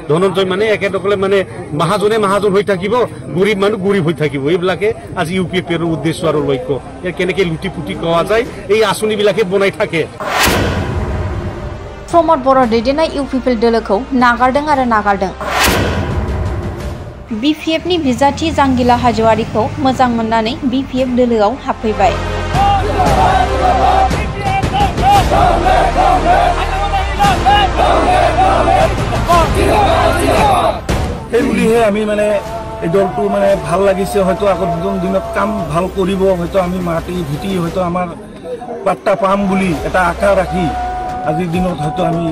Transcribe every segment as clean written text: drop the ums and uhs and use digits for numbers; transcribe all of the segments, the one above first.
ধনঞ্জয় মানে একেদকলে মানে মহাজনে মহাজন হৈ থাকিব, গৰিব মানুষ গৰিব হৈ থাকিব। এইবিলাকে আজি UPF-ৰ উদ্দেশ্য আৰু লক্ষ্য। কেনেকে লুটি পুটি কোৱা যায় এই আঁচনিবিলাকে বনাই থাকে। प्रमद बर' दैदेननाय इउपिपिएल दोलोखौ नागारदों आरो नागारदों। BPF-नि बिजाथि जांगिला हाज'वारिखौ मोजां मोननानै BPF दोलोआव हाबफैबाय। সেইবুলিহে আমি মানে এই দলটো মানে ভাল লাগিছে, হয়তো আগত দিনত কাম ভাল কৰিব, হয়তো আমি মাটি ভিটি হয়তো আমাৰ পাত্তা পাম বুলি এটা আশা ৰাখি আজিৰ দিনত হয়তো আমি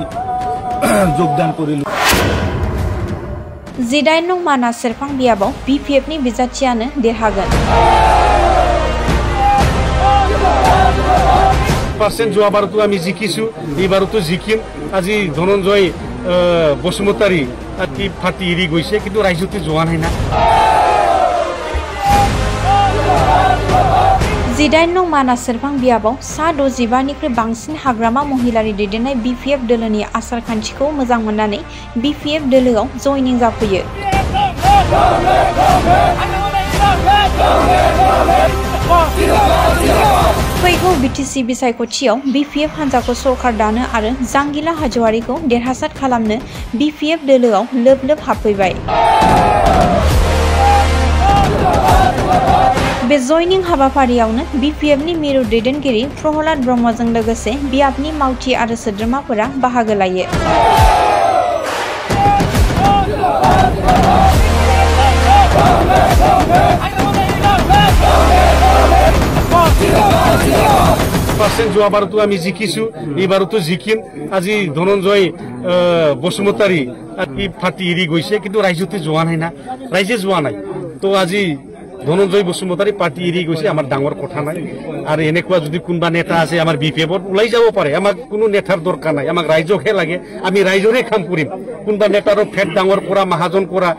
যোগদান কৰিলো। 18 नं मानास सेरफां बियाबाव BPF-नि बिजाथियानो देरहागोन। % যোৱাবাৰতো আমি জিকিছো, এইবাৰতো জিকিম। আজি ধনঞ্জয় বসুমতাৰী ফাটি এৰি গৈছে, কিন্তু ৰাইজতে যোৱা নাই না। 18 नं मानास सेरफां बियाबाव सा 65निख्रुइ बांसिन हाग्रामा महिलारि दैदेननाय BPF दोलोनि आसार खान्थिखौ मोजां मोननानै BPF दोलोआव जयनिं जाफैयो। फैगौ BTC बिसायख'थियाव BPF हान्जाखौ सरकार दानो आरो जांगिला हाज'वारिखौ देरहासार खालामनो BPF दोलोआव लोब लोब हाबफैबाय। बे जयनिं हाबाफारियावनो BPF-नि मिरु दैदेनगिरि प्रहलाद ब्रह्मजों लोगोसे बियाबनि मावथि आरो सोद्रोमाफोरा बाहागो लायो। % যোৱাবাৰতো আমি জিকিছো, এইবাৰতো জিকিম। আজি ধনঞ্জয় বসুমতাৰী ফাটি এৰি গৈছে, কিন্তু ৰাইজতে যোৱা নাই না, ৰাইজে যোৱা নাই। তো আজি ধনঞ্জয় বসুমতাৰী পাৰ্টি এৰি গৈছে, আমাৰ ডাঙৰ কথা নাই। আৰু এনেকুৱা যদি কোনোবা নেতা আছে আমাৰ BPF-ত ওলাই যাব পাৰে, আমাক কোনো নেতাৰ দৰকাৰ নাই, আমাক ৰাইজকহে লাগে। আমি ৰাইজৰে কাম কৰিম, কোনোবা নেতাৰো ফেট ডাঙৰ কৰা মহাজন কৰা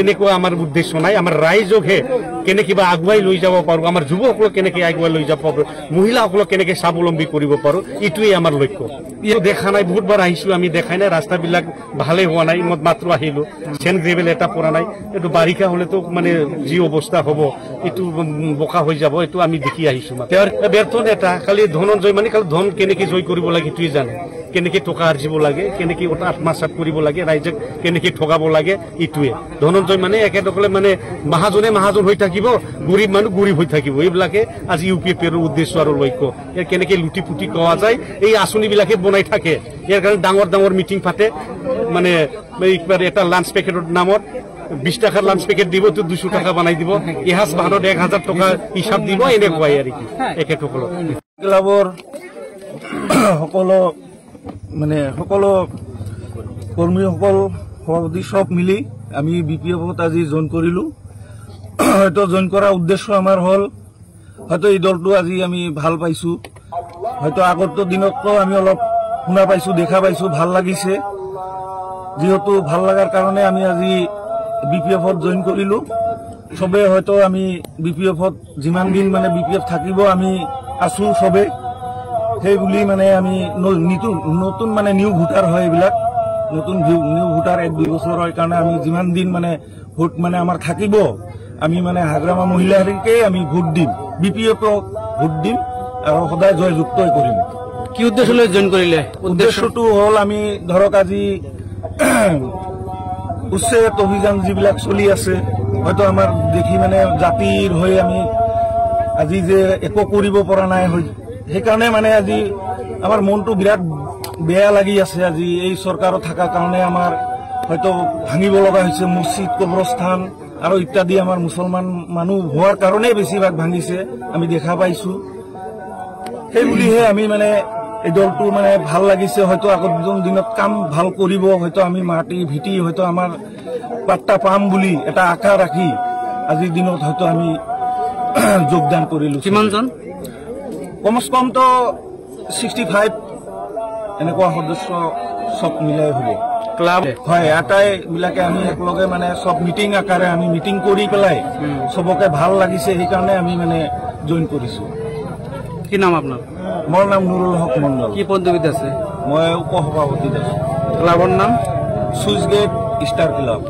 এনেকুৱা আমাৰ উদ্দেশ্য নাই। আমাৰ ৰাইজকহে কেনেকে বা আগুৱাই লৈ যাব পাৰোঁ, আমাৰ যুৱকসকলক কেনেকে আগুৱাই লৈ যাব পাৰোঁ, মহিলাসকলক কেনেকে স্বাৱলম্বী কৰিব পাৰোঁ, এইটোৱেই আমাৰ লক্ষ্য। এইটো দেখা নাই, বহুতবাৰ আহিছোঁ আমি, দেখাই নাই, ৰাস্তাবিলাক ভালে হোৱা নাই। মই মাত্ৰ আহিলোঁ, চেন গ্ৰেভেল এটা পৰা নাই। এইটো বাৰিষা হ'লেতো মানে যি অৱস্থা হ'ব, এইটো বোকা হৈ যাব, এইটো আমি দেখি আহিছোঁ। তেওঁৰ ব্যৰ্থ নেতা, খালি ধনঞ্জয় মানে খালি ধন কেনেকে জয় কৰিব লাগে এইটোৱে জানে, কেনেকে টকা আৰ্জিব লাগে, কেনেকে আত্মসাৎ কৰিব লাগে, ৰাইজক কেনেকে ঠগাব লাগে, এইটোৱে। ধনঞ্জয় মানে একেদকলে মানে মহাজনে মহাজন হৈ থাকিব, গৰিব মানুষ গৰিব হৈ থাকিব। এইবিলাকে আজি UPF-ৰ উদ্দেশ্য আৰু লক্ষ্য। কেনেকে লুটি পুটি কোৱা যায় এই আঁচনিবিলাকে বনাই থাকে। ইয়াৰ কাৰণে ডাঙৰ ডাঙৰ মিটিং পাতে, মানে এটা লাঞ্চ পেকেটৰ নামত 20 টাকাৰ লাঞ্চ পেকেট দিব, তো 200 টাকা বনাই দিব, ইহাজ বাহানত 1000 টকা হিচাপ দিব, এনেকুৱাই আৰু কি একেসকলক। ক্লাবৰ সকলো মানে সকলো কৰ্মীসকল সভাপতি চব মিলি আমি BPF-ত আজি জইন কৰিলো। হয়তো জইন কৰাৰ উদ্দেশ্য আমাৰ হ'ল, হয়তো এই দলটো আজি আমি ভাল পাইছো, হয়তো আগত দিনতকৈ আমি অলপ শুনা পাইছো, দেখা পাইছো, ভাল লাগিছে। যেহেতু ভাল লগাৰ কাৰণে আমি আজি BPF-ত জইন কৰিলো। সবে হয়তো আমি BPF-ত যিমান দিন মানে BPF থাকিব আমি আছো সবে, সেইবুলি মানে আমি নতুন মানে নিউ ভোটাৰ হয়, এইবিলাক নতুন নিউ ভোটাৰ 1-2 বছৰৰ কাৰণে আমি যিমান দিন মানে ভোট মানে আমাৰ থাকিব, আমি মানে হাগ্ৰামা মহিলাকে আমি ভোট দিম, BPF-ক ভোট দিম আৰু সদায় জয়যুক্ত কৰিম। কি উদ্দেশ্য লৈ জইন কৰিলে? উদ্দেশ্যটো হ'ল আমি ধৰক আজি উচ্ছেদ অভিযান যিবিলাক চলি আছে, হয়তো আমাৰ দেখি মানে জাতিৰ হৈ আমি আজি যে একো কৰিব পৰা নাই, সেইকাৰণে মানে আজি আমাৰ মনটো বিৰাট বেয়া লাগি আছে। আজি এই চৰকাৰত থকাৰ কাৰণে আমাৰ হয়তো ভাঙিব লগা হৈছে মছজিদ, কবৰস্থান আৰু ইত্যাদি। আমাৰ মুছলমান মানুহ হোৱাৰ কাৰণে বেছিভাগ ভাঙিছে, আমি দেখা পাইছো। সেইবুলিহে আমি মানে এই দলটো মানে ভাল লাগিছে, হয়তো আগত দিনত কাম ভাল কৰিব, হয়তো আমি মাটি ভিটি হয়তো আমাৰ পাত্তা পাম বুলি এটা আশা ৰাখি আজিৰ দিনত হয়তো আমি যোগদান কৰিলো। কিমানজন? কমচে কম তো 65 এনেকুৱা সদস্য সব মিলাই হ'ব ক্লাব হয়। আটাইবিলাকে আমি একলগে মানে সব মিটিং আকাৰে আমি মিটিং কৰি পেলাই সবকে ভাল লাগিছে, সেইকাৰণে আমি মানে জইন কৰিছো। কি নাম আপনাৰ? মোৰ নাম নুৰুল হক মন্ডল। কি পদবীতে আছে? মই উপসভাপতি আছো। ক্লাবৰ নাম? Switch gate star club